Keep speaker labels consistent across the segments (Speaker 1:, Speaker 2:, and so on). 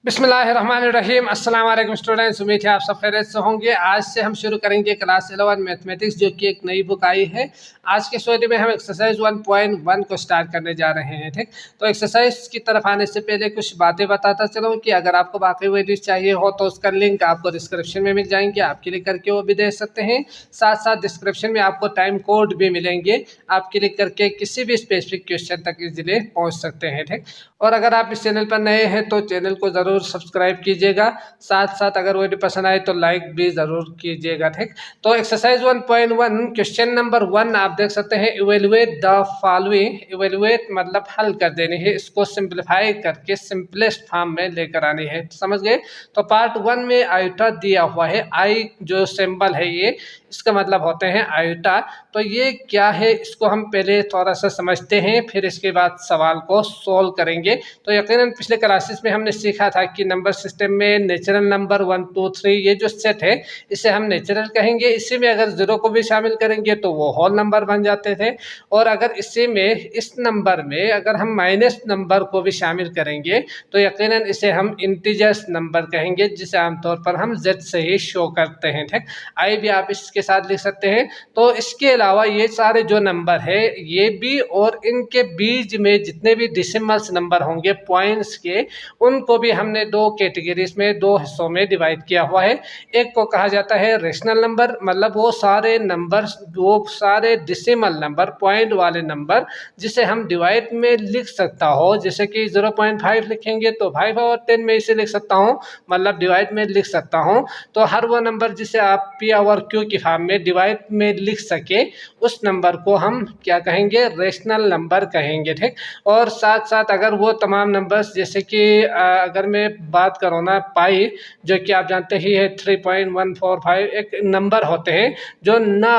Speaker 1: बिस्मिल्लाहिर्रहमानिर्रहीम। अस्सलाम वालेकुम स्टूडेंट्स, उम्मीद है आप सब खैरियत से होंगे। आज से हम शुरू करेंगे क्लास 11 मैथमेटिक्स, जो कि एक नई बुक आई है। आज के स्टोरी में हम एक्सरसाइज 1.1 को स्टार्ट करने जा रहे हैं। ठीक, तो एक्सरसाइज की तरफ आने से पहले कुछ बातें बताता चलूँ कि अगर आपको बाकी वीडियोस चाहिए हो तो उसका लिंक आपको डिस्क्रिप्शन में मिल जाएंगे, आप क्लिक करके वो भी देख सकते हैं। साथ साथ डिस्क्रिप्शन में आपको टाइम कोड भी मिलेंगे, आप क्लिक करके किसी भी स्पेसिफिक क्वेश्चन तक इजीली पहुँच सकते हैं। ठीक, और अगर आप इस चैनल पर नए हैं तो चैनल को ज़रूर सब्सक्राइब कीजिएगा। साथ साथ अगर वीडियो पसंद आए तो लाइक भी ज़रूर कीजिएगा। ठीक, तो एक्सरसाइज 1.1 क्वेश्चन नंबर 1 आप देख सकते हैं। Evaluate the following. इवेलुएट मतलब हल कर देनी है, इसको सिंप्लीफाई करके सिंपलेस्ट फॉर्म में लेकर आनी है। समझ गए? तो पार्ट 1 में आयोटा दिया हुआ है। आई जो सिंबल है ये, इसका मतलब होते हैं आयोटा। तो ये क्या है, इसको हम पहले थोड़ा सा समझते हैं, फिर इसके बाद सवाल को सोल्व करेंगे। तो यकीनन पिछले क्लासेस में हमने सीखा था कि नंबर सिस्टम में नेचुरल नंबर 1 2 3 ये जो सेट है इसे हम नेचुरल कहेंगे। इसी में अगर जीरो को भी शामिल करेंगे तो वो होल नंबर बन जाते थे। और अगर इसी में इस नंबर में अगर हम माइनस नंबर को भी शामिल करेंगे तो यकीनन इसे हम इंटीजर्स नंबर कहेंगे, जिसे आमतौर पर हम जेड से ही शो करते हैं। ठीक, आई भी आप इसके साथ लिख सकते हैं। तो इसके अलावा ये सारे जो नंबर है ये भी, और इनके बीच में जितने भी डिसिमल्स नंबर होंगे पॉइंट्स के, उनको भी हमने दो कैटेगरीज में, दो हिस्सों में डिवाइड किया हुआ है। एक को कहा जाता है रेशनल नंबर, मतलब वो सारे नंबर, वो सारे डिसिमल नंबर, पॉइंट वाले नंबर जिसे हम डिवाइड में लिख सकता हो। जैसे कि 0.5 लिखेंगे तो 5/10 में इसे लिख सकता हूँ, मतलब डिवाइड में लिख सकता हूँ। तो हर वो नंबर जिसे आप पी और क्यू की फॉर्म में डिवाइड में लिख सके, उस नंबर को हम क्या कहेंगे, रेशनल नंबर कहेंगे। ठीक, और साथ साथ अगर वो तमाम नंबर्स, जैसे कि अगर मैं बात करूँ ना, पाई जो कि आप जानते ही है 3.145 एक नंबर होते हैं जो ना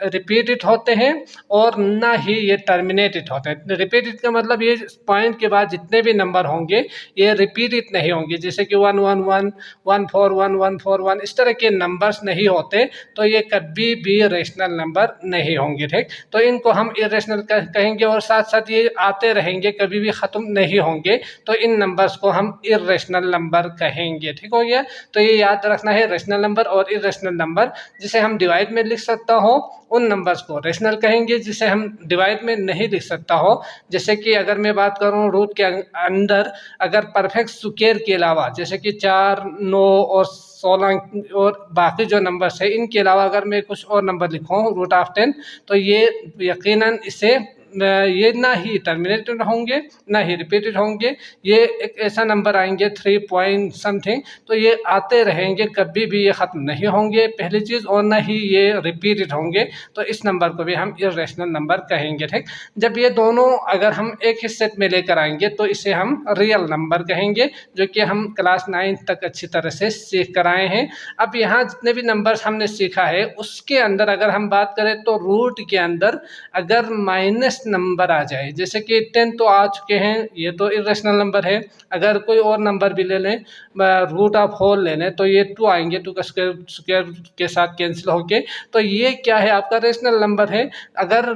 Speaker 1: रिपीटेड होते हैं और ना ही ये टर्मिनेटेड होते हैं। रिपीटेड का मतलब ये पॉइंट के बाद जितने भी नंबर होंगे ये रिपीटेड नहीं होंगे, जैसे कि 111 141 141 इस तरह के नंबर्स नहीं होते, तो ये कभी भी रेशनल नंबर नहीं होंगे। ठीक, तो इनको हम इरेशनल कहेंगे, और साथ साथ ये आते रहेंगे, कभी भी ख़त्म नहीं होंगे, तो इन नंबर्स को हम इरेशनल नंबर कहेंगे। ठीक हो गया? तो ये याद रखना है, रेशनल नंबर और इरेशनल नंबर जिसे हम डिवाइड में लिख सकता हो उन नंबर्स को रेशनल कहेंगे, जिसे हम डिवाइड में नहीं लिख सकता हो। जैसे कि अगर मैं बात करूँ रूट के अंदर, अगर परफेक्ट स्क्वायर के अलावा, जैसे कि 4 9 और 16 और बाकी जो नंबर्स है, इनके अलावा अगर मैं कुछ और नंबर लिखूँ √10, तो ये यकीनन इसे ये ना ही टर्मिनेटेड होंगे ना ही रिपीटेड होंगे। ये एक ऐसा नंबर आएंगे 3 पॉइंट समथिंग, तो ये आते रहेंगे, कभी भी ये ख़त्म नहीं होंगे पहली चीज़, और ना ही ये रिपीटेड होंगे। तो इस नंबर को भी हम इरेशनल नंबर कहेंगे। ठीक, जब ये दोनों अगर हम एक ही सेट में लेकर आएंगे तो इसे हम रियल नंबर कहेंगे, जो कि हम क्लास 9 तक अच्छी तरह से सीख कर आए हैं। अब यहाँ जितने भी नंबर्स हमने सीखा है उसके अंदर अगर हम बात करें तो रूट के अंदर अगर माइनस नंबर आ जाए, जैसे कि 10 तो आ चुके हैं, ये तो इरेशनल नंबर है। अगर कोई और नंबर भी ले लें, रूट ऑफ होल ले लें, तो ये 2 आएंगे, 2 का स्क्वायर के साथ कैंसिल होके, तो ये क्या है, आपका रेशनल नंबर है। अगर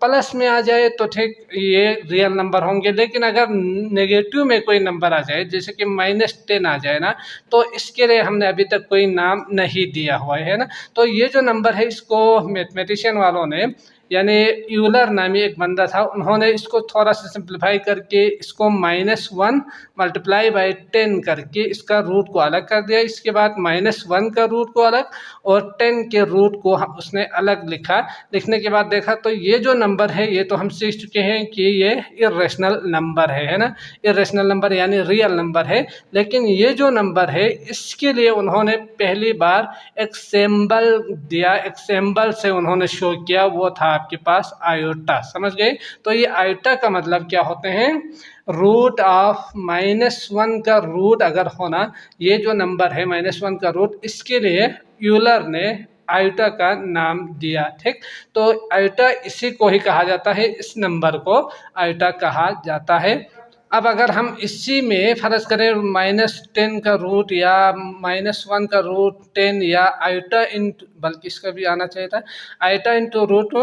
Speaker 1: प्लस में आ जाए तो ठीक, ये रियल नंबर होंगे। लेकिन अगर नेगेटिव में कोई नंबर आ जाए, जैसे कि -10 आ जाए ना, तो इसके लिए हमने अभी तक कोई नाम नहीं दिया हुआ है ना। तो ये जो नंबर है इसको मैथमेटिशियन वालों ने, यानी यूलर नामी एक बंदा था, उन्होंने इसको थोड़ा सा सिंप्लीफाई करके इसको -1 मल्टीप्लाई बाई 10 करके इसका रूट को अलग कर दिया। इसके बाद -1 का रूट को अलग और 10 के रूट को उसने अलग लिखा। लिखने के बाद देखा तो ये जो नंबर है ये तो हम सीख चुके हैं कि ये इरेशनल नंबर है ना। इरेशनल नंबर यानी रियल नंबर है। लेकिन ये जो नंबर है इसके लिए उन्होंने पहली बार एक सिंबल दिया, एक सिंबल से उन्होंने शो किया, वो था आपके पास आयोटा। समझ गए? तो ये आयोटा का मतलब क्या होते हैं, रूट ऑफ -1 का रूट अगर होना, ये जो नंबर है -1 का रूट, इसके लिए यूलर ने आयोटा का नाम दिया। ठीक, तो आयोटा इसी को ही कहा जाता है, इस नंबर को आयोटा कहा जाता है। अब अगर हम इसी में फ़र्ज़ करें -10 का रूट या -1 का रूट 10 या आयोटा इन बल्कि इसका भी आना चाहिए था आइटा इंटू रूट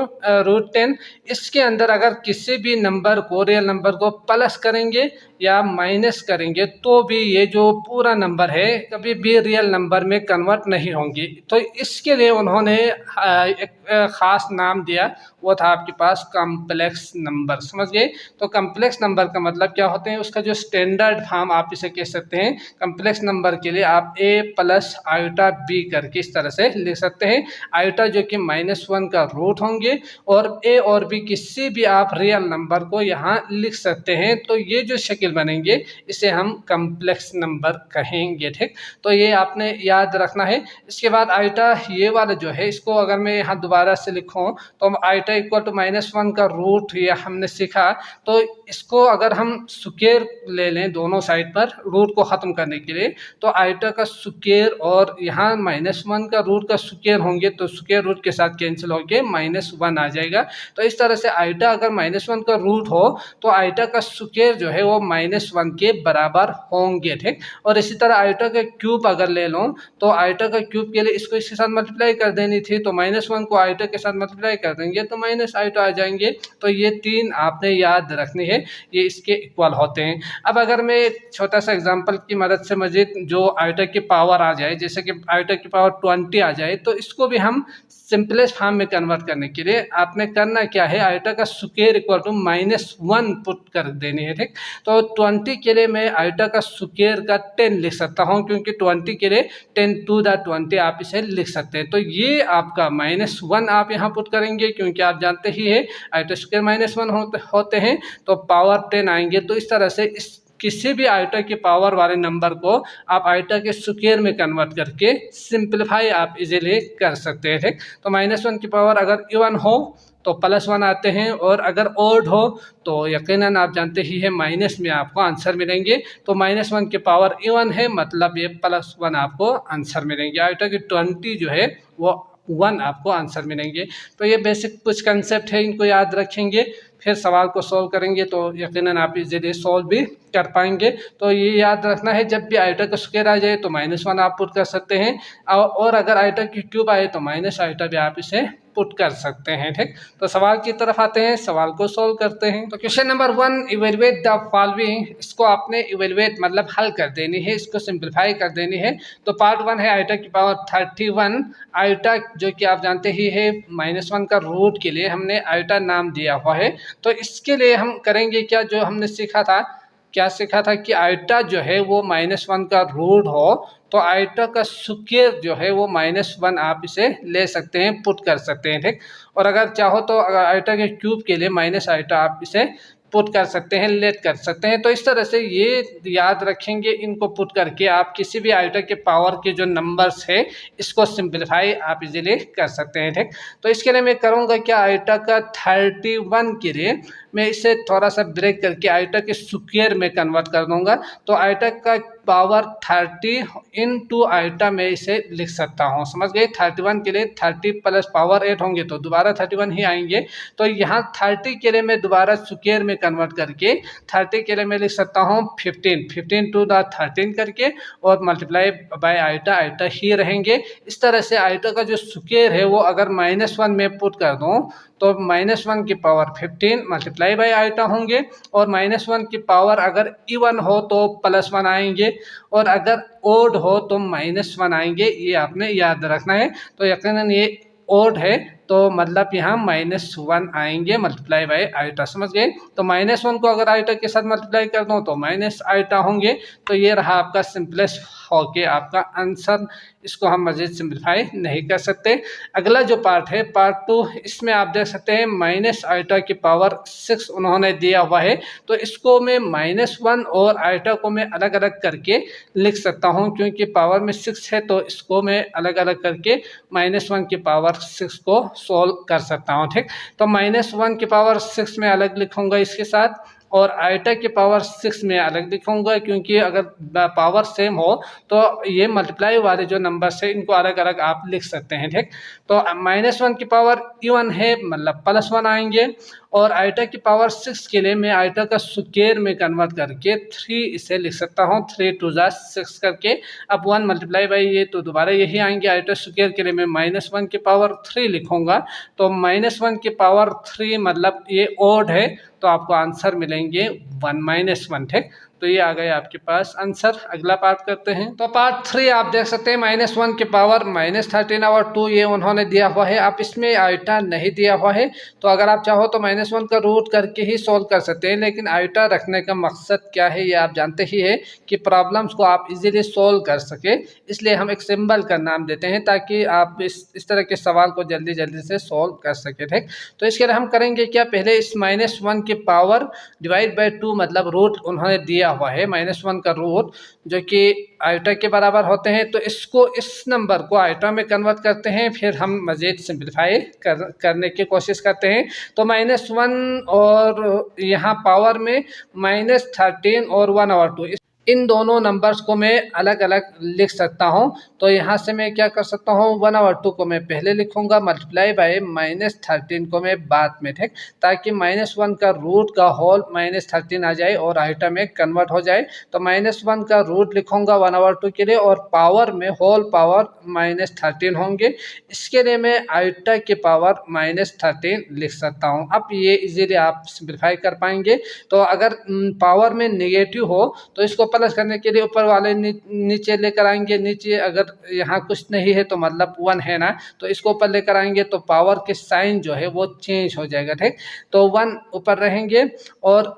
Speaker 1: 10। इसके अंदर अगर किसी भी नंबर को, रियल नंबर को प्लस करेंगे या माइनस करेंगे तो भी ये जो पूरा नंबर है कभी भी रियल नंबर में कन्वर्ट नहीं होंगी। तो इसके लिए उन्होंने एक ख़ास नाम दिया, वो था आपके पास कॉम्प्लेक्स नंबर। समझ गए? तो कॉम्प्लेक्स नंबर का मतलब क्या होते हैं, उसका जो स्टैंडर्ड फॉर्म आप इसे कह सकते हैं। कॉम्प्लेक्स नंबर के लिए आप a प्लस आयोटा b करके इस तरह से लिख सकते हैं। आयोटा जो कि -1 का रूट होंगे और a और b किसी भी आप रियल नंबर को यहाँ लिख सकते हैं। तो ये जो शक्ल बनेंगे इसे हम कॉम्प्लेक्स नंबर कहेंगे। ठीक, तो ये आपने याद रखना है। इसके बाद आयोटा ये वाला जो है, इसको अगर मैं यहाँ दोबारा से लिखूँ तो आयोटा इक्वल टू -1 का रूट, ये हमने सीखा। तो इसको अगर हम स्क्वायर ले लें दोनों साइड पर रूट को ख़त्म करने के लिए, तो आयोटा का स्क्वायर और यहाँ -1 का रूट का स्क्वायर होंगे तो स्क्वायर रूट के साथ कैंसिल होके -1 आ जाएगा। तो इस तरह से आयोटा अगर -1 का रूट हो तो आयोटा का स्क्वायर जो है वो -1 के बराबर होंगे। ठीक, और इसी तरह आयोटा का क्यूब अगर ले लो तो आयोटा का क्यूब के लिए इसको इसके साथ मल्टीप्लाई कर देनी थी, तो -1 को आयोटा के साथ मल्टीप्लाई कर देंगे तो माइनस आयोटा आ जाएंगे। तो ये 3 आपने याद रखनी है, ये इसके इक्वल होते हैं। अब अगर मैं एक छोटा सा एग्जांपल की मदद से मजीद जो आयोटा की पावर आ जाए, जैसे कि आयोटा की पावर 20 आ जाए, तो इसको भी हम सिंपलेस्ट फॉर्म में कन्वर्ट करने के लिए आपने करना क्या है, आयोटा का स्क्वायर इक्वल टू -1 पुट कर देनी है। ठीक, तो 20 के लिए मैं आयोटा का स्क्वायर का 10 लिख सकता हूँ, क्योंकि 20 के लिए 10 टू द 20 आप इसे लिख सकते हैं। तो ये आपका -1 आप यहाँ पुट करेंगे, क्योंकि आप जानते ही है आयोटा स्क्वायर -1 होते हैं तो पावर 10 आएंगे। तो इस तरह से इस किसी भी आयोटा की पावर वाले नंबर को आप आयोटा के स्क्वायर में कन्वर्ट करके सिंपलीफाई आप इजीली कर सकते हैं। ठीक, तो -1 की पावर अगर इवन हो तो +1 आते हैं, और अगर ओड हो तो यकीनन आप जानते ही है माइनस में आपको आंसर मिलेंगे। तो -1 की पावर इवन है, मतलब ये +1 आपको आंसर मिलेंगे। आयोटा की 20 जो है वो 1 आपको आंसर मिलेंगे। तो ये बेसिक कुछ कंसेप्ट है, इनको याद रखेंगे, फिर सवाल को सॉल्व करेंगे तो यकीनन आप इजीली सॉल्व भी कर पाएंगे। तो ये याद रखना है, जब भी आयोटा का स्क्वायर आ जाए तो -1 आप पुट कर सकते हैं, और अगर आयोटा की क्यूब आए तो माइनस आयोटा भी आप इसे पुट कर सकते हैं। ठीक, तो सवाल की तरफ आते हैं, सवाल को सॉल्व करते हैं। तो question number 1, evaluate the following. इसको आपने इवेलुएट मतलब हल कर देनी है, इसको सिंप्लीफाई कर देनी है। तो पार्ट 1 है आयोटा की पावर 31। आयोटा जो कि आप जानते ही है -1 का रूट के लिए हमने आयोटा नाम दिया हुआ है। तो इसके लिए हम करेंगे क्या, जो हमने सीखा था, क्या सीखा था कि आयोटा जो है वो -1 का रूट हो तो आयोटा का स्क्वायर जो है वो -1 आप इसे ले सकते हैं, पुट कर सकते हैं। ठीक, और अगर चाहो तो अगर आयोटा के क्यूब के लिए माइनस आयोटा आप इसे पुट कर सकते हैं, लेट कर सकते हैं। तो इस तरह से ये याद रखेंगे, इनको पुट करके आप किसी भी आयोटा के पावर के जो नंबर्स है इसको सिंप्लीफाई आप इजीली कर सकते हैं। ठीक, तो इसके लिए मैं करूँगा क्या, आयोटा का 31 के लिए मैं इसे थोड़ा सा ब्रेक करके आयोटा के स्क्वायर में कन्वर्ट कर दूंगा। तो आयोटा का पावर 30 इंटू आयोटा में इसे लिख सकता हूँ। समझ गए? 31 के लिए 30 प्लस पावर 8 होंगे तो दोबारा 31 ही आएंगे। तो यहाँ 30 के लिए मैं दोबारा स्क्वायर में कन्वर्ट करके 30 के लिए मैं लिख सकता हूँ 15 टू द 13 करके, और मल्टीप्लाई बाय आयोटा, आयोटा ही रहेंगे। इस तरह से आयोटा का जो स्क्वायर है वो अगर -1 में पुट कर दूँ तो -1 की पावर 15 मल्टीप्लाई बाय आयोटा होंगे, और -1 की पावर अगर इवन हो तो +1 आएंगे, और अगर ओड हो तो -1 आएंगे। ये आपने याद रखना है। तो यकीनन ये ओड है तो मतलब यहाँ -1 आएंगे मल्टीप्लाई बाय आयोटा। समझ गए? तो -1 को अगर आयोटा के साथ मल्टीप्लाई कर दो तो माइनस आयोटा होंगे। तो ये रहा आपका सिंपलेस्ट होके आपका आंसर। इसको हम मजीद सिंप्लीफाई नहीं कर सकते। अगला जो पार्ट है पार्ट 2, इसमें आप देख सकते हैं माइनस आयोटा की पावर 6 उन्होंने दिया हुआ है। तो इसको मैं -1 और आयोटा को मैं अलग अलग करके लिख सकता हूँ, क्योंकि पावर में 6 है तो इसको मैं अलग अलग करके -1 की पावर 6 को सोल्व कर सकता हूँ। ठीक, तो -1 की पावर 6 में अलग लिखूंगा इसके साथ, और आइटा की पावर 6 में अलग लिखूंगा, क्योंकि अगर पावर सेम हो तो ये मल्टीप्लाई वाले जो नंबर्स है इनको अलग अलग आप लिख सकते हैं। ठीक, तो -1 की पावर इवन है मतलब +1 आएंगे, और आइटा की पावर 6 के लिए मैं आइटा का स्क्वायर में कन्वर्ट करके 3 इसे लिख सकता हूँ, 3 2 जा 6 करके। अब 1 मल्टीप्लाई बाई ये तो दोबारा यही आएंगे। आइटा स्क्वायर के लिए मैं -1 की पावर 3 लिखूंगा, तो -1 की पावर 3 मतलब ये ओड है, तो आपको आंसर मिलेंगे 1 - 1। ठीक, तो ये आ गए आपके पास आंसर। अगला पार्ट करते हैं। तो पार्ट 3 आप देख सकते हैं -1 की पावर -13/2 ये उन्होंने दिया हुआ है। आप इसमें आइटा नहीं दिया हुआ है, तो अगर आप चाहो तो -1 का रूट करके ही सोल्व कर सकते हैं, लेकिन आइटा रखने का मकसद क्या है ये आप जानते ही है कि प्रॉब्लम्स को आप इजीली सोल्व कर सके, इसलिए हम एक सिंबल का नाम देते हैं ताकि आप इस तरह के सवाल को जल्दी जल्दी से सोल्व कर सके। ठीक, तो इसके लिए हम करेंगे क्या, पहले इस -1 की पावर डिवाइड बाई 2 मतलब रूट उन्होंने दिया हुआ है -1 का रूट जो कि आइटा के बराबर होते हैं, तो इसको इस नंबर को आइटा में कन्वर्ट करते हैं, फिर हम मज़ीद सिंप्लीफाई करने की कोशिश करते हैं। तो -1 और यहाँ पावर में -13 और 1/2 इन दोनों नंबर्स को मैं अलग अलग लिख सकता हूं। तो यहाँ से मैं क्या कर सकता हूँ, 1/2 को मैं पहले लिखूंगा, मल्टीप्लाई बाय -13 को मैं बाद में। ठीक, ताकि -1 का रूट का होल -13 आ जाए और आइटा में कन्वर्ट हो जाए। तो -1 का रूट लिखूंगा 1/2 के लिए, और पावर में होल पावर -13 होंगे। इसके लिए मैं आइटा की पावर -13 लिख सकता हूँ। अब ये इजीली आप सिंप्लीफाई कर पाएंगे। तो अगर पावर में नेगेटिव हो तो इसको प्लस करने के लिए ऊपर वाले नीचे लेकर आएंगे, नीचे अगर यहाँ कुछ नहीं है तो मतलब 1 है ना, तो इसको ऊपर लेकर आएंगे तो पावर के साइन जो है वो चेंज हो जाएगा। ठीक, तो 1 ऊपर रहेंगे और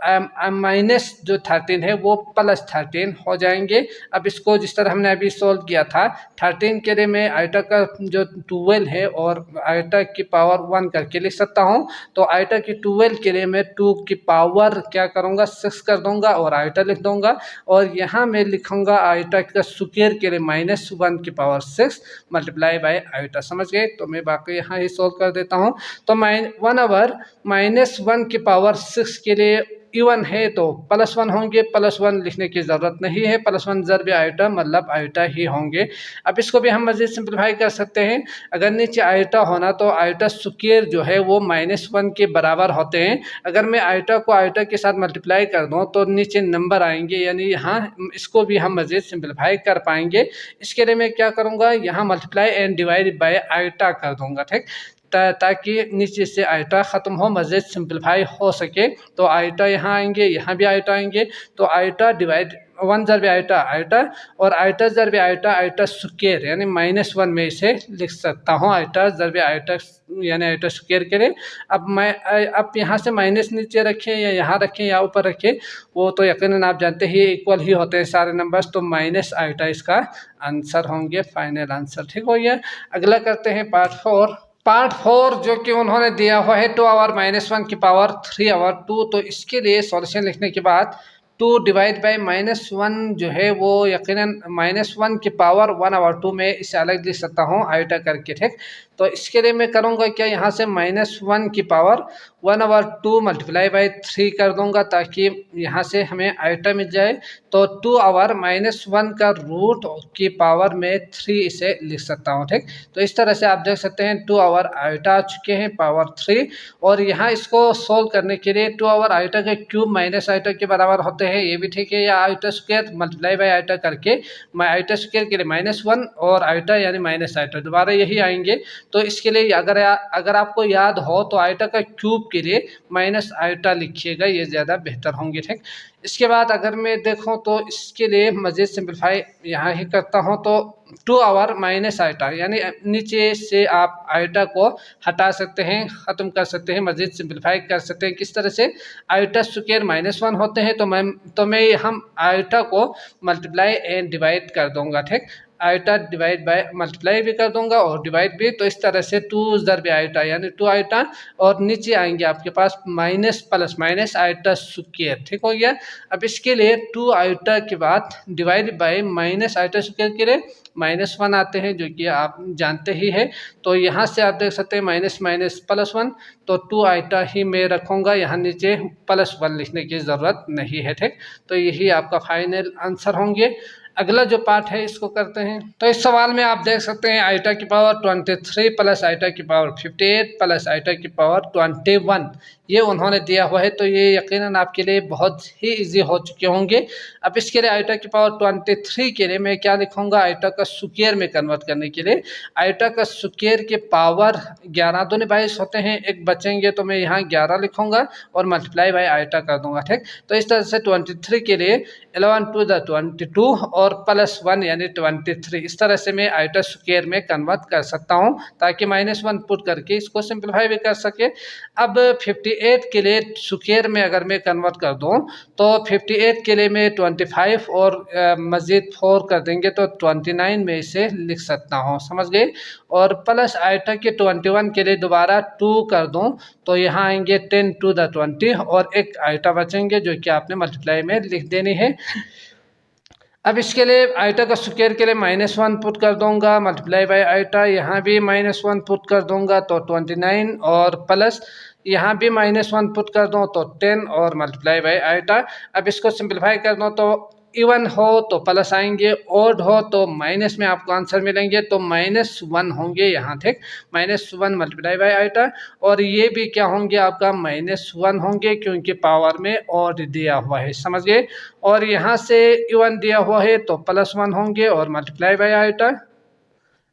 Speaker 1: माइनस जो 13 है वो +13 हो जाएंगे। अब इसको जिस तरह हमने अभी सोल्व किया था, 13 के लिए मैं आइटा का जो 12 है और आइटा की पावर 1 करके लिख सकता हूँ। तो आइटा की 12 के लिए मैं 2 की पावर क्या करूँगा, 6 कर दूंगा और आइटा लिख दूंगा, और यहाँ मैं लिखूंगा आइटा का स्क्वायर के लिए -1 की पावर 6 मल्टीप्लाई बाय आइटा। समझ गए? तो मैं बाकी यहाँ ही सोल्व कर देता हूँ। तो 1/, -1 की पावर 6 के लिए इवन है तो +1 होंगे, +1 लिखने की ज़रूरत नहीं है, +1 ज़रब आइटा मतलब आइटा ही होंगे। अब इसको भी हम मज़ीद सिंप्लीफाई कर सकते हैं। अगर नीचे आइटा होना तो आइटा स्क्वायर जो है वो -1 के बराबर होते हैं। अगर मैं आइटा को आइटा के साथ मल्टीप्लाई कर दूँ तो नीचे नंबर आएंगे, यानी यहाँ इसको भी हम मज़ीद सिंप्लीफाई कर पाएंगे। इसके लिए मैं क्या करूँगा, यहाँ multiply and divide by iota कर दूँगा। ठीक, ताकि नीचे से आइटा ख़त्म हो, मज़ीद सिंप्लीफाई हो सके। तो आइटा यहाँ आएंगे, यहाँ भी आइटा आएंगे, तो आइटा डिवाइड 1 ज़रब आइटा आइटा और आइटा ज़रब आइटा आइटा स्क्वायर यानी -1 में इसे लिख सकता हूँ, आइटा ज़रब आइटा यानी आइटा स्क्वायर के लिए। अब यहाँ से माइनस नीचे रखें या यहाँ रखें या ऊपर रखें, वो तो यकीनन आप जानते ही इक्वल ही होते हैं सारे नंबर्स, तो माइनस आइटा इसका आंसर होंगे, फाइनल आंसर। ठीक हो गया। अगला करते हैं पार्ट 4 जो कि उन्होंने दिया हुआ है 2 आवर -1 की पावर 3/2। तो इसके लिए सॉल्यूशन लिखने के बाद 2 डिवाइड बाई -1 जो है वो यकीनन -1 की पावर 1/2 में इसे अलग लिख सकता हूँ आइटा करके। ठीक, तो इसके लिए मैं करूँगा क्या, यहाँ से -1 की पावर 1/2 मल्टीप्लाई बाई 3 कर दूंगा ताकि यहाँ से हमें आइटा मिल जाए। तो 2 आवर -1 का रूट की पावर में 3 इसे लिख सकता हूँ। ठीक, तो इस तरह से आप देख सकते हैं 2 आवर आइटा आ चुके हैं पावर 3, और यहाँ इसको सोल्व करने के लिए 2 आवर आइटा के क्यूब माइनस आइटा के बराबर होते हैं, ये भी ठीक है, या iota square multiply by iota करके मैं आइटा स्क्वायर के लिए -1 और आइटा यानी माइनस आइटा दोबारा यही आएंगे। तो इसके लिए अगर आपको याद हो तो आइटा का क्यूब के लिए माइनस आइटा लिखिएगा, ये ज़्यादा बेहतर होंगे। ठीक, इसके बाद अगर मैं देखूं तो इसके लिए मज़ीद सिंप्लीफाई यहाँ ही करता हूं। तो 2 आवर माइनस आइटा यानी नीचे से आप आइटा को हटा सकते हैं, ख़त्म कर सकते हैं, मज़ीद सिंप्लीफाई कर सकते हैं। किस तरह से, आइटा स्क्वायर -1 होते हैं तो मैं हम आइटा को मल्टीप्लाई एंड डिवाइड कर दूंगा। ठीक, आइटा डिवाइड बाय मल्टीप्लाई भी कर दूंगा और डिवाइड भी। तो इस तरह से 2 ज़रब आइटा यानी 2 आइटा, और नीचे आएंगे आपके पास minus plus minus iota square. ठीक हो गया। अब इसके लिए 2 आइटा के बाद divide by minus iota square के लिए -1 आते हैं, जो कि आप जानते ही है। तो यहाँ से आप देख सकते हैं माइनस माइनस +1, तो 2 आइटा ही मैं रखूँगा, यहाँ नीचे +1 लिखने की ज़रूरत नहीं है। ठीक, तो यही आपका फाइनल आंसर होंगे। अगला जो पार्ट है इसको करते हैं। तो इस सवाल में आप देख सकते हैं आइटा की पावर 23 प्लस आइटा की पावर 58 प्लस आइटा की पावर 21 ये उन्होंने दिया हुआ है। तो ये यकीनन आपके लिए बहुत ही इजी हो चुके होंगे। अब इसके लिए आइटा की पावर 23 के लिए मैं क्या लिखूंगा, आइटा का स्क्वायर में कन्वर्ट करने के लिए आइटा का स्क्वायर के पावर 11 दूनी 22 होते हैं, एक बचेंगे तो मैं यहाँ 11 लिखूंगा और मल्टीप्लाई बाय आइटा कर दूंगा। ठीक, तो इस तरह से 23 के लिए 11 टू द 22 और +1 यानी 23, इस तरह से मैं आइटा स्क्वायर में कन्वर्ट कर सकता हूं, ताकि -1 पुट करके इसको सिंपलीफाई भी कर सके। अब 58 के लिए स्क्वायर में अगर मैं कन्वर्ट कर दूं तो 58 के लिए मैं 25 और मज़ीद 4 कर देंगे तो 29 में इसे लिख सकता हूं, समझ गए। और प्लस आइटा के 21 के लिए दोबारा 2 कर दूं तो यहाँ आएंगे 10 टू द 20 और एक आइटा बचेंगे जो कि आपने मल्टीप्लाई में लिख देनी है। अब इसके लिए आइटा का स्क्वायर के लिए -1 पुट कर दूंगा, मल्टीप्लाई बाय आइटा, यहाँ भी -1 पुट कर दूंगा तो 29 और प्लस यहाँ भी -1 पुट कर दूँ तो 10 और मल्टीप्लाई बाय आइटा। अब इसको सिंपलीफाई कर दूँ तो इवन हो तो प्लस आएंगे, ओड हो तो माइनस में आपको आंसर मिलेंगे, तो -1 होंगे यहाँ। ठीक, -1 मल्टीप्लाई बाय आइटा और ये भी क्या होंगे आपका -1 होंगे, क्योंकि पावर में ओड दिया हुआ है, समझ गए। और यहाँ से इवन दिया हुआ है तो +1 होंगे और मल्टीप्लाई बाय आइटा।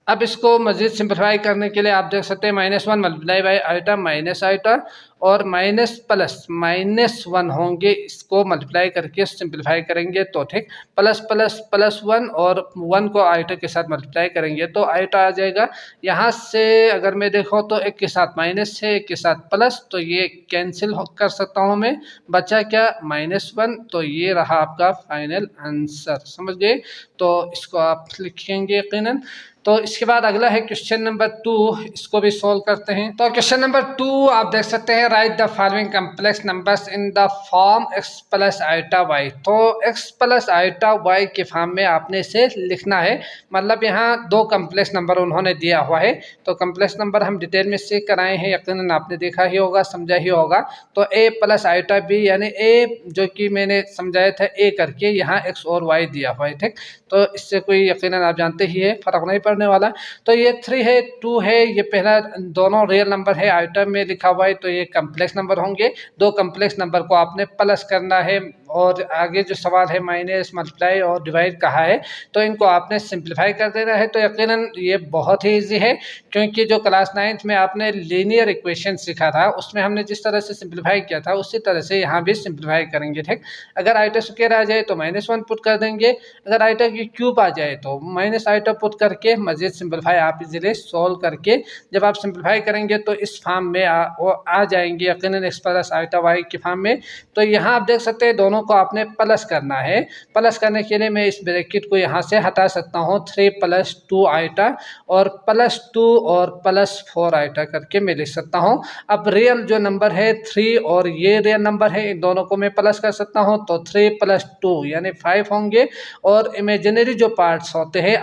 Speaker 1: अब इसको मज़ीद सिंपलीफाई करने के लिए आप देख सकते हैं -1 multiply by iota minus iota और माइनस प्लस -1 होंगे, इसको मल्टीप्लाई करके सिंपलीफाई करेंगे तो ठीक, प्लस प्लस +1 और 1 को आइटा के साथ मल्टीप्लाई करेंगे तो आइटा आ जाएगा। यहाँ से अगर मैं देखो तो एक के साथ माइनस है, एक के साथ प्लस, तो ये कैंसिल कर सकता हूँ मैं, बचा क्या -1, तो ये रहा आपका फाइनल आंसर, समझ गए। तो इसको आप लिखेंगे यकीनन। तो इसके बाद अगला है क्वेश्चन नंबर 2, इसको भी सॉल्व करते हैं। तो क्वेश्चन नंबर 2 आप देख सकते हैं, write the following complex numbers in the form x plus iota y। तो x प्लस आइटा y के फॉर्म में आपने इसे लिखना है, मतलब यहाँ 2 कम्प्लेक्स नंबर उन्होंने दिया हुआ है। तो कम्प्लेक्स नंबर हम डिटेल में से कराए हैं, यकीनन आपने देखा ही होगा, समझा ही होगा। तो a प्लस आइटा b यानी a जो कि मैंने समझाया था a करके, यहाँ x और y दिया हुआ है। ठीक, तो इससे कोई यकीनन आप जानते ही है, फर्क नहीं पड़ने वाला। तो ये 3 है, 2 है, ये पहला दोनों रियल नंबर है, आइटम में लिखा हुआ है तो ये कम्प्लेक्स नंबर होंगे। 2 कम्प्लेक्स नंबर को आपने प्लस करना है और आगे जो सवाल है माइनस मल्टीप्लाई और डिवाइड कहा है, तो इनको आपने सिंपलीफाई कर देना है। तो यकीनन ये बहुत ही ईजी है, क्योंकि जो क्लास 9th में आपने लीनियर इक्वेशन सीखा था उसमें हमने जिस तरह से सिंपलीफाई किया था उसी तरह से यहाँ भी सिंपलीफाई करेंगे। ठीक, अगर आइटा स्क्वायर आ जाए तो -1 पुट कर देंगे, अगर आइटा की क्यूब आ जाए तो माइनस आइटा पुट करके मजीद सिंपलीफाई आप इजीली सॉल्व करके जब आप सिंपलीफाई करेंगे तो इस फॉर्म में वो आ जाएंगे यकीनन x प्लस आइटा y के फॉर्म में। तो यहाँ आप देख सकते हैं दोनों को आपने प्लस करना है। प्लस करने के लिए मैं इस ब्रैकेट को यहाँ से हटा सकता हूँ, 3 + 2 आइटा और +2 और +4 आइटा करके मैं लिख सकता हूँ। अब रियल जो नंबर है 3 और ये रियल नंबर है, इन दोनों को मैं प्लस कर सकता हूँ तो 3 + 2 यानी 5 होंगे। और इमेजिनरी जो पार्ट्स होते हैं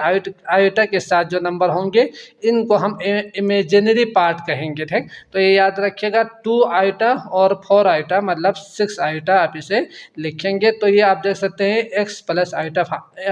Speaker 1: आइटा के साथ जो नंबर होंगे इनको हम इमेजिनरी पार्ट कहेंगे। ठीक, तो ये याद रखिएगा, 2 आइटा और 4 आइटा मतलब 6 आइटा आप इसे लिखेंगे। तो ये आप देख सकते हैं x प्लस आइटा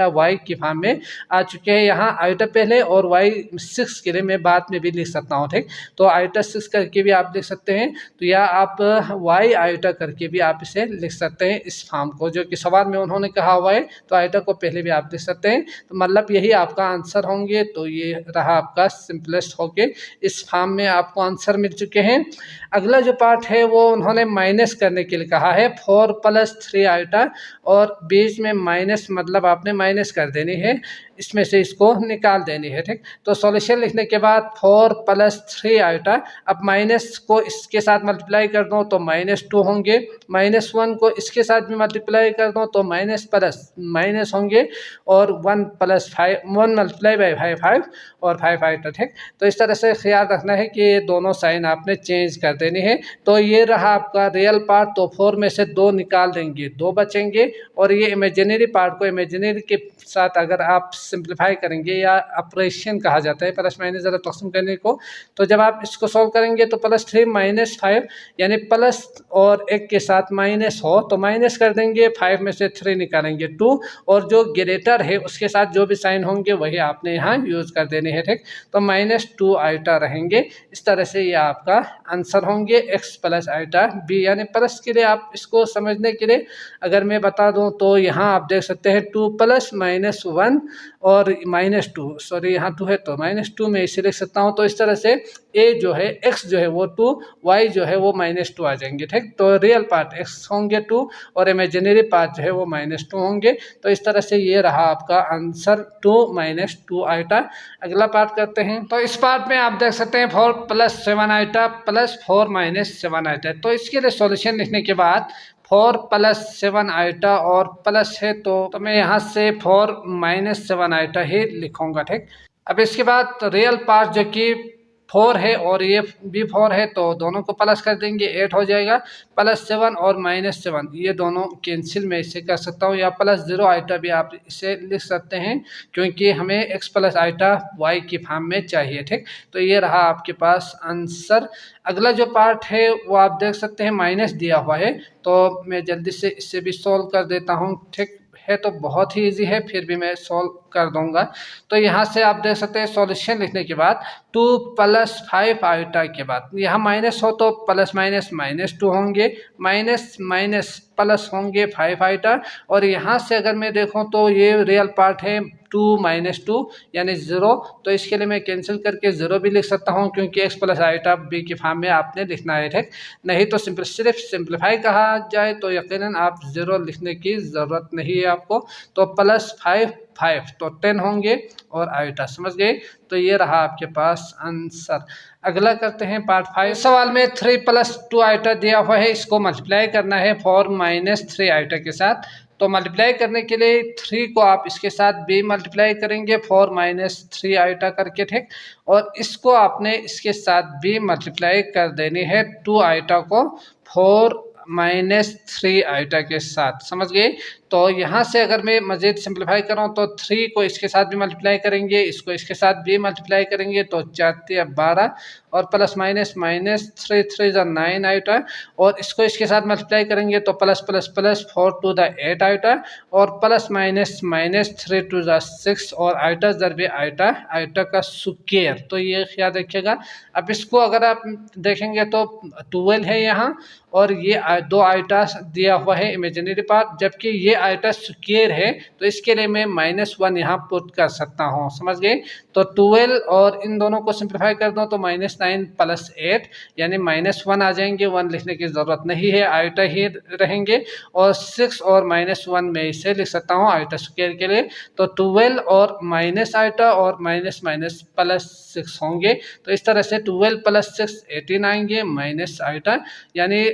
Speaker 1: y की फॉर्म में आ चुके हैं। यहाँ आइटा पहले और y 6 के लिए मैं बाद में भी लिख सकता हूँ। ठीक, तो आइटा 6 करके भी आप लिख सकते हैं, तो या आप y आइटा करके भी आप इसे लिख सकते हैं इस फॉर्म को, जो कि सवाल में उन्होंने कहा हुआ है। तो आइटा को पहले भी आप लिख सकते हैं, तो मतलब यही आपका आंसर होंगे। तो ये रहा आपका सिंपलेस्ट होके इस फॉर्म में आपको आंसर मिल चुके हैं। अगला जो पार्ट है वो उन्होंने माइनस करने के लिए कहा है, 4 + 3 आइटा और बीच में माइनस मतलब आपने माइनस कर देनी है। इसमें से इसको निकाल देनी है। ठीक, तो सॉल्यूशन लिखने के बाद 4 + 3 आइटा, अब माइनस को इसके साथ मल्टीप्लाई कर दो तो -2 होंगे, -1 को इसके साथ भी मल्टीप्लाई कर दो तो माइनस प्लस माइनस होंगे, और 1 + 5 1 × 5 और 5 आइटा। ठीक, तो इस तरह से ख्याल रखना है कि ये दोनों साइन आपने चेंज कर देनी है। तो ये रहा आपका रियल पार्ट, तो 4 में से 2 निकाल देंगे, 2 बचेंगे, और ये इमेजिनरी पार्ट को इमेजिनरी के साथ अगर आप सिंप्लीफाई करेंगे, या ऑपरेशन कहा जाता है प्लस माइनस ज़रा तकसीम करने को, तो जब आप इसको सॉल्व करेंगे तो +3 - 5 यानी प्लस और एक के साथ माइनस हो तो माइनस कर देंगे, 5 में से 3 निकालेंगे 2, और जो ग्रेटर है उसके साथ जो भी साइन होंगे वही आपने यहाँ यूज़ कर देने हैं। ठीक, तो -2 आइटा रहेंगे। इस तरह से ये आपका आंसर होंगे x + आइटा b, यानी प्लस के लिए आप इसको समझने के लिए अगर मैं बता दूं तो यहाँ आप देख सकते हैं 2 + -1 और -2, सॉरी यहाँ 2 है तो -2 में इसे लिख सकता हूँ। तो इस तरह से a जो है x जो है वो 2, y जो है वो -2 आ जाएंगे। ठीक, तो रियल पार्ट x होंगे 2 और इमेजिनरी पार्ट जो है वो -2 होंगे। तो इस तरह से ये रहा आपका आंसर 2 - 2 आइटा। अगला पार्ट करते हैं। तो इस पार्ट में आप देख सकते हैं 4 + 7 आइटा + 4 - 7 आइटा। तो इसके लिए सॉल्यूशन लिखने के बाद 4 + 7 आइटा और प्लस है तो मैं यहाँ से 4 - 7 आइटा ही लिखूंगा। ठीक, अब इसके बाद रियल पार्ट जो कि 4 है और ये भी 4 है तो दोनों को प्लस कर देंगे, 8 हो जाएगा, +7 और -7 ये दोनों कैंसिल में इसे कर सकता हूँ, या +0 आइटा भी आप इसे लिख सकते हैं क्योंकि हमें x + आइटा y की फॉर्म में चाहिए। ठीक, तो ये रहा आपके पास आंसर। अगला जो पार्ट है वो आप देख सकते हैं माइनस दिया हुआ है, तो मैं जल्दी से इसे भी सॉल्व कर देता हूँ। ठीक है, तो बहुत ही इजी है, फिर भी मैं सॉल्व कर दूंगा। तो यहाँ से आप देख सकते हैं सॉल्यूशन लिखने के बाद 2 + 5 आइटा के बाद यहाँ माइनस हो तो प्लस माइनस -2 होंगे, माइनस माइनस प्लस होंगे 5 आइटा, और यहाँ से अगर मैं देखूँ तो ये रियल पार्ट है 2 - 2 यानी 0, तो इसके लिए मैं कैंसिल करके 0 भी लिख सकता हूँ क्योंकि x + आइटा b की फॉर्म में आपने लिखना है। ठीक, नहीं तो सिर्फ सिंप्लीफाई कहा जाए तो यकीनन आप 0 लिखने की ज़रूरत नहीं है आपको। तो +5 तो 10 होंगे और आइटा, समझ गए। तो ये रहा आपके पास आंसर। अगला करते हैं पार्ट 5। सवाल में 3 + 2 आइटा दिया हुआ है, इसको मल्टीप्लाई करना है 4 - 3 आइटा के साथ। तो मल्टीप्लाई करने के लिए 3 को आप इसके साथ b मल्टीप्लाई करेंगे 4 - 3 आइटा करके। ठीक, और इसको आपने इसके साथ b मल्टीप्लाई कर देनी है 2 आइटा को 4 - 3 आइटा के साथ, समझ गए। तो यहाँ से अगर मैं मज़ीद सिंप्लीफाई करूँ तो 3 को इसके साथ भी मल्टीप्लाई करेंगे, इसको इसके साथ भी मल्टीप्लाई करेंगे तो 4 × 12 और प्लस माइनस -3 3 9 आइटा, और इसको इसके साथ मल्टीप्लाई करेंगे तो प्लस प्लस प्लस 4 × 8 आइटा, और प्लस माइनस -3 × 6, और आइटा ज़रबे आइटा, आइटा का स्क्वायर। तो ये ख्याल रखिएगा। अब इसको अगर आप देखेंगे तो 12 है यहाँ, और ये 2 आइटा दिया हुआ है इमेजिनरी पार्ट, जबकि ये आइटा स्क्वायर है तो इसके लिए मैं -1 यहाँ पुट कर सकता हूँ, समझ गए। तो 12 और इन दोनों को सिंप्लीफाई कर दो तो -9 + 8 यानी -1 आ जाएंगे, 1 लिखने की ज़रूरत नहीं है, आइटा ही रहेंगे, और 6 और -1 में इसे लिख सकता हूँ आइटा स्क्वायर के लिए। तो 12 और माइनस आइटा और माइनस माइनस +6 होंगे। तो इस तरह से 12 + 6 18 आएंगे माइनस आइटा, यानी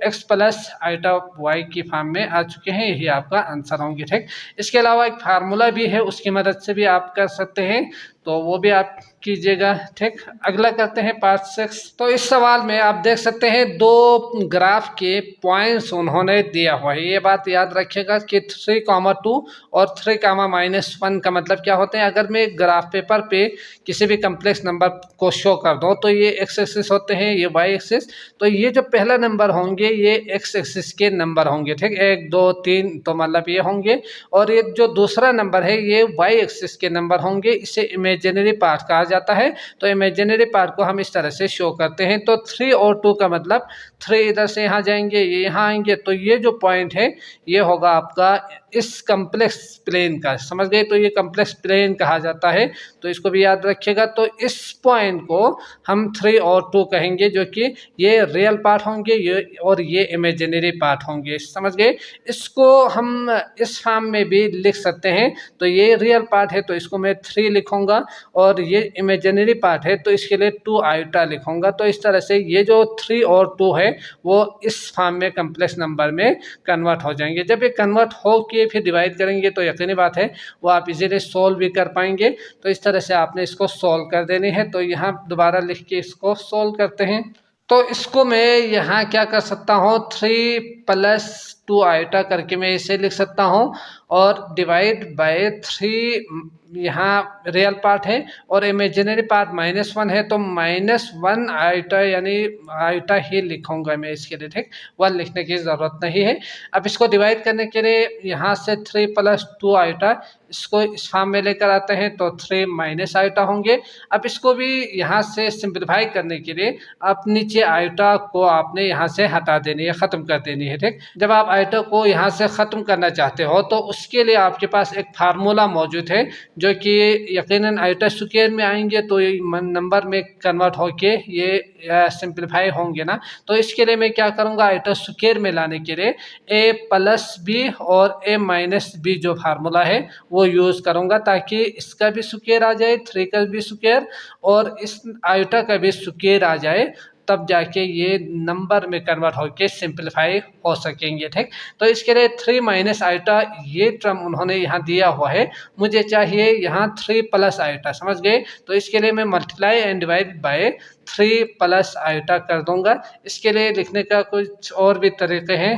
Speaker 1: x + आइटा y की फॉर्म में आ चुके हैं। यही आपका आंसर होंगे। ठीक, इसके अलावा एक फार्मूला भी है, उसकी मदद से भी आप कर सकते हैं, तो वो भी आप कीजिएगा। ठीक, अगला करते हैं पार्ट 6। तो इस सवाल में आप देख सकते हैं 2 ग्राफ के पॉइंट्स उन्होंने दिया हुआ है। ये बात याद रखिएगा कि 3,2 और 3,-1 का मतलब क्या होते हैं। अगर मैं ग्राफ पेपर पे किसी भी कम्प्लेक्स नंबर को शो कर दूँ तो ये x एक्सिस होते हैं, ये y एक्सिस, तो ये जो पहला नंबर होंगे ये x एक्सिस के नंबर होंगे। ठीक, 1 2 3 तो मतलब ये होंगे, और ये जो दूसरा नंबर है ये y एक्सिस के नंबर होंगे। इसे इमेजिनरी पार्ट कहा जाता है। तो इमेजिनरी पार्ट को हम इस तरह से शो करते हैं। तो 3 और 2 का मतलब 3 इधर से यहाँ जाएंगे, ये यहाँ आएंगे, तो ये जो पॉइंट है ये होगा आपका इस कम्प्लेक्स प्लेन का, समझ गए। तो ये कम्प्लेक्स प्लेन कहा जाता है, तो इसको भी याद रखिएगा। तो इस पॉइंट को हम 3 और 2 कहेंगे, जो कि ये रियल पार्ट होंगे ये और ये इमेजिनरी पार्ट होंगे, समझ गए। इसको हम इस फॉर्म में भी लिख सकते हैं। तो ये रियल पार्ट है तो इसको मैं 3 लिखूंगा, और ये इमेजिनरी पार्ट है तो इसके लिए 2 आइटा लिखूंगा। तो इस तरह से ये जो 3 और 2 है वो इस फॉर्म में कम्प्लेक्स नंबर में कन्वर्ट हो जाएंगे। जब ये कन्वर्ट हो के फिर डिवाइड करेंगे तो यकीनी बात है वो आप इजीली सोल्व भी कर पाएंगे। तो इस तरह से आपने इसको सोल्व कर देनी है। तो यहाँ दोबारा लिख के इसको सोल्व करते हैं। तो इसको मैं यहाँ क्या कर सकता हूँ, 3 + 2 आइटा करके मैं इसे लिख सकता हूँ, और डिवाइड बाय 3 यहाँ रियल पार्ट है और इमेजिनरी पार्ट -1 है, तो -1 आइटा यानी आइटा ही लिखूंगा मैं इसके लिए, ठीक। 1 लिखने की ज़रूरत नहीं है। अब इसको डिवाइड करने के लिए यहाँ से 3 + 2 आइटा इसको इस फॉर्म में लेकर आते हैं, तो 3 - आइटा होंगे। अब इसको भी यहाँ से सिंप्लीफाई करने के लिए आप नीचे आइटा को आपने यहाँ से हटा देनी है, ख़त्म कर देनी है, ठीक। जब आप आइटा को यहाँ से ख़त्म करना चाहते हो तो उसके लिए आपके पास एक फार्मूला मौजूद है, जो कि यकीनन आइटा स्क्वायर में आएंगे तो ये नंबर में कन्वर्ट होके ये सिंप्लीफाई होंगे ना। तो इसके लिए मैं क्या करूँगा, आइटा स्क्वायर में लाने के लिए a + b और a - b जो फार्मूला है वो यूज़ करूँगा, ताकि इसका भी स्क्वायर आ जाए, 3 का भी स्क्वायर और इस आइटा का भी स्क्वायर आ जाए, तब जाके ये नंबर में कन्वर्ट होके सिंप्लीफाई हो सकेंगे, ठीक। तो इसके लिए 3 - आइटा ये टर्म उन्होंने यहाँ दिया हुआ है, मुझे चाहिए यहाँ 3 + आइटा, समझ गए। तो इसके लिए मैं multiply and divide by 3 + iota कर दूंगा। इसके लिए लिखने का कुछ और भी तरीके हैं,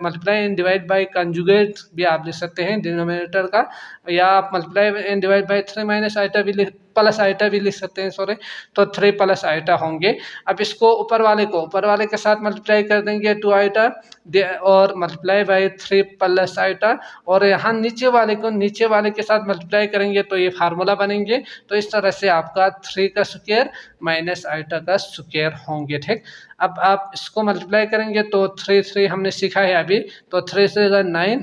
Speaker 1: multiply and divide by conjugate भी आप लिख सकते हैं डिनोमिनेटर का, या आप multiply and divide by 3 - iota भी + आइटा भी लिख सकते हैं, सॉरी। तो 3 + आइटा होंगे। अब इसको ऊपर वाले के साथ मल्टीप्लाई कर देंगे 2 आइटा और मल्टीप्लाई बाय 3 + आइटा, और यहाँ नीचे वाले के साथ मल्टीप्लाई करेंगे तो ये फार्मूला बनेंगे। तो इस तरह से आपका 3 का स्क्वायर - आइटा का स्क्वायर होंगे, ठीक। अब आप इसको मल्टीप्लाई करेंगे तो 3 हमने सीखा है अभी, तो 3 से 9,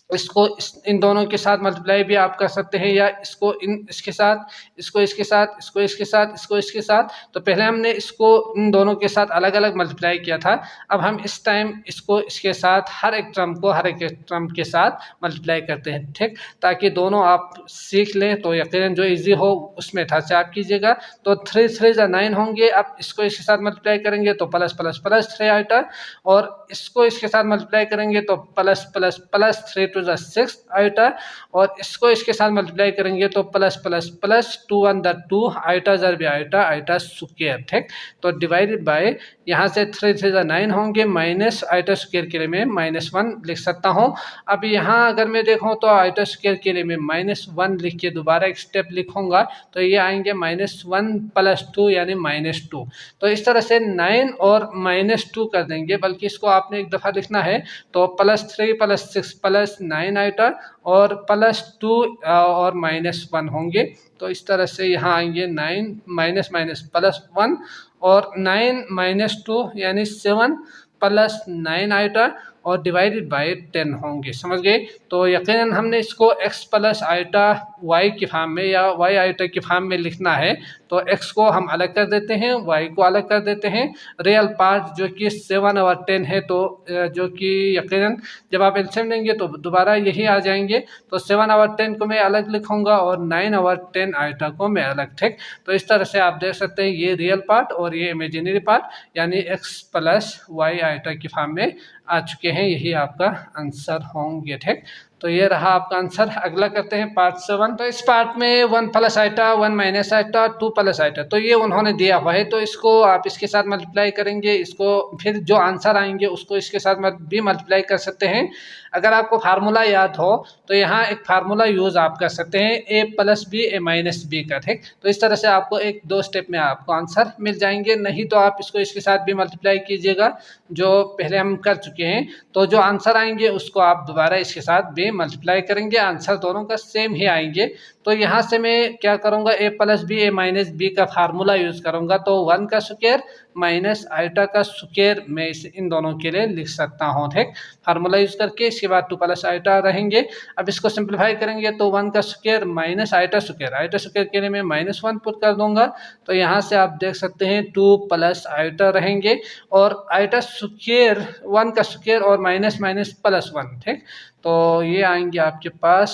Speaker 1: इसको इन दोनों के साथ मल्टीप्लाई भी आप कर सकते हैं, या इसको इसके साथ, इसको इसके साथ, इसको इसके साथ, इसको इसके साथ। तो पहले हमने इसको इन दोनों के साथ अलग अलग मल्टीप्लाई किया था, अब हम इस टाइम इसको इसके साथ हर एक टर्म के साथ मल्टीप्लाई करते हैं, ठीक। ताकि दोनों आप सीख लें तो यकीनन जो ईजी हो उस मेथड से आप कीजिएगा। तो 3 × 3 = 9 होंगे। अब इसको इसके साथ मल्टीप्लाई करेंगे तो +++3 आइटा, और इसको इसके साथ मल्टीप्लाई करेंगे तो +++3 × 6 आइटा, और इसको इसके साथ मल्टीप्लाई करेंगे तो +++2 × 1 2 आइटा ज़र आइटा आइटा स्क्वायर, ठीक। तो डिवाइडेड बाय यहाँ से 3 × 3 = 9 होंगे, माइनस आइटा स्क्वायर के लिए मैं -1 लिख सकता हूँ। अब यहाँ अगर मैं देखूँ तो आइटा स्क्वायर के लिए मैं -1 लिख के दोबारा एक स्टेप लिखूँगा, तो ये आएंगे -1 + 2 यानी -2। तो इस तरह से 9 और -2 कर देंगे, बल्कि इसको आपने एक दफ़ा लिखना है। तो +3 + 6 + 9 आइटा और +2 और -1 होंगे। तो इस तरह से यहाँ आएंगे 9 +1 और 9 - 2 यानी 7 + 9 आइटा और डिवाइडेड बाय 10 होंगे, समझ गए। तो यकीनन हमने इसको x + आइटा y की फॉर्म में या y आइटा की फॉर्म में लिखना है। तो x को हम अलग कर देते हैं, y को अलग कर देते हैं। रियल पार्ट जो कि 7 और 10 है, तो जो कि यकीनन जब आप एलसीएम लेंगे तो दोबारा यही आ जाएंगे। तो 7 और 10 को मैं अलग लिखूंगा और 9 और 10 आइटा को मैं अलग, ठीक। तो इस तरह से आप देख सकते हैं ये रियल पार्ट और ये इमेजिनरी पार्ट, यानी x + y आइटा की फॉर्म में आ चुके हैं। यही आपका आंसर होंगे, ठीक। तो ये रहा आपका आंसर। अगला करते हैं पार्ट 7। तो इस पार्ट में 1 + आइटा, 1 - आइटा, 2 + आइटा, तो ये उन्होंने दिया हुआ है। तो इसको आप इसके साथ मल्टीप्लाई करेंगे, इसको फिर जो आंसर आएंगे उसको इसके साथ भी मल्टीप्लाई कर सकते हैं। अगर आपको फार्मूला याद हो तो यहाँ एक फार्मूला यूज़ आप कर सकते हैं, a + b a - b का, ठीक। तो इस तरह से आपको 1-2 स्टेप में आपको आंसर मिल जाएंगे। नहीं तो आप इसको इसके साथ भी मल्टीप्लाई कीजिएगा, जो पहले हम कर चुके हैं। तो जो आंसर आएंगे उसको आप दोबारा इसके साथ भी ए मल्टीप्लाई करेंगे, आंसर दोनों का सेम ही आएंगे। तो यहाँ से मैं क्या करूँगा, ए प्लस बी ए माइनस बी का फार्मूला यूज़ करूँगा। तो 1 का स्क्वायर माइनस आइटा का स्क्वायर मैं इसे इन दोनों के लिए लिख सकता हूँ, ठीक, फार्मूला यूज़ करके। इसके बाद 2 प्लस आइटा रहेंगे। अब इसको सिंप्लीफाई करेंगे तो 1 का स्क्वायर माइनस आइटा स्क्वायर के लिए मैं -1 पुट कर दूंगा। तो यहाँ से आप देख सकते हैं 2 प्लस आइटा रहेंगे और आइटा स्क्वायर 1 का स्क्वायर और माइनस माइनस प्लस 1, ठीक। तो ये आएंगे आपके पास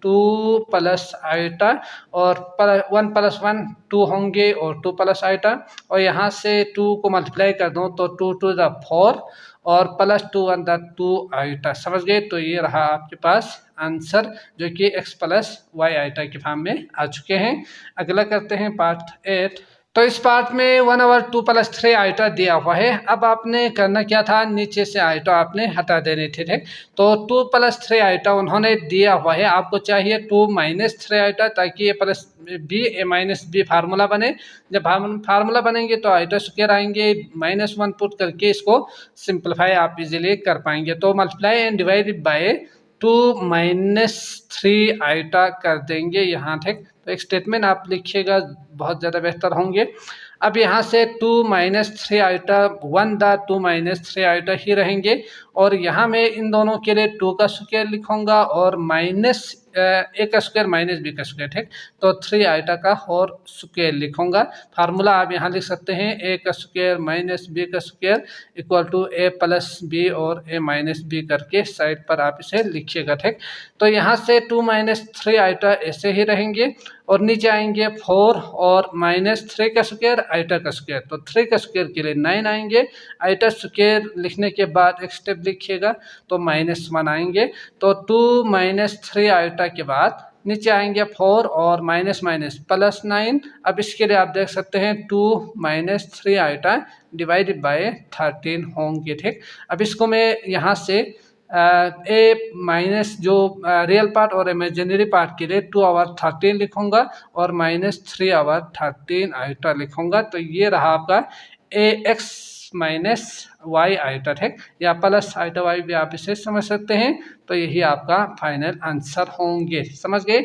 Speaker 1: 2 प्लस आइटा और 1 प्लस 1 2 होंगे और 2 प्लस आइटा, और यहाँ से 2 को मल्टीप्लाई कर दूँ तो 2 2 द 4 और प्लस 2 1 द 2 आइटा, समझ गए। तो ये रहा आपके पास आंसर जो कि x प्लस वाई आइटा के फॉर्म में आ चुके हैं। अगला करते हैं पार्ट 8। तो इस पार्ट में 1 ओवर 2 प्लस 3 आइटा दिया हुआ है। अब आपने करना क्या था, नीचे से आइटा आपने हटा देने थे, ठीक। तो 2 प्लस 3 आइटा उन्होंने दिया हुआ है, आपको चाहिए 2 माइनस 3 आइटा, ताकि ए प्लस बी ए माइनस बी फार्मूला बने। जब फार्मूला बनेंगे तो आइटा स्क्वायर आएंगे, -1 पुट करके इसको सिंप्लीफाई आप इजीली कर पाएंगे। तो multiply and divide by 2 minus 3 iota कर देंगे यहाँ, ठीक। तो एक स्टेटमेंट आप लिखिएगा, बहुत ज़्यादा बेहतर होंगे। अब यहाँ से 2 minus 3 iota 1 the 2 minus 3 iota ही रहेंगे, और यहाँ मैं इन दोनों के लिए 2 का स्क्वायर लिखूंगा और माइनस ए का स्क्वायर माइनस बी का स्क्वायर, ठीक। तो 3 आइटा का और स्क्वायर लिखूंगा। फार्मूला आप यहाँ लिख सकते हैं ए का स्क्वायर माइनस बी का square equal to A plus B और ए माइनस बी करके साइड पर आप इसे लिखिएगा, ठीक। तो यहाँ से 2 माइनस 3 आइटा ऐसे ही रहेंगे और नीचे आएंगे 4 और -3 का स्क्वायर आइटा का स्क्वायर। तो 3 का स्क्वायर के लिए 9 आएंगे। आइटा स्क्वायर लिखने के बाद एक स्टेप लिखिएगा तो -1 आएंगे। तो 2 माइनस 3 आइटा के बाद नीचे आएंगे 4 और माइनस माइनस प्लस 9। अब इसके लिए आप देख सकते हैं 2 माइनस 3 आइटा डिवाइडेड बाय 13 होंगे, ठीक। अब इसको मैं यहाँ से ए माइनस जो रियल पार्ट और इमेजिनरी पार्ट के लिए 2 ओवर 13 लिखूंगा और -3 ओवर 13 आइटा लिखूंगा। तो ये रहा आपका ए एक्स माइनस वाई आइटा, ठीक, या प्लस आइटा वाई भी आप इसे समझ सकते हैं। तो यही आपका फाइनल आंसर होंगे, समझ गए।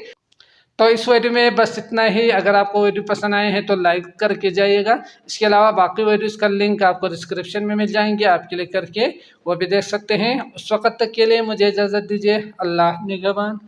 Speaker 1: तो इस वीडियो में बस इतना ही। अगर आपको वीडियो पसंद आए हैं तो लाइक करके जाइएगा। इसके अलावा बाकी वीडियोस का लिंक आपको डिस्क्रिप्शन में मिल जाएंगे, आप क्लिक करके वो भी देख सकते हैं। उस वक्त तक के लिए मुझे इजाज़त दीजिए। अल्लाह निगहबान।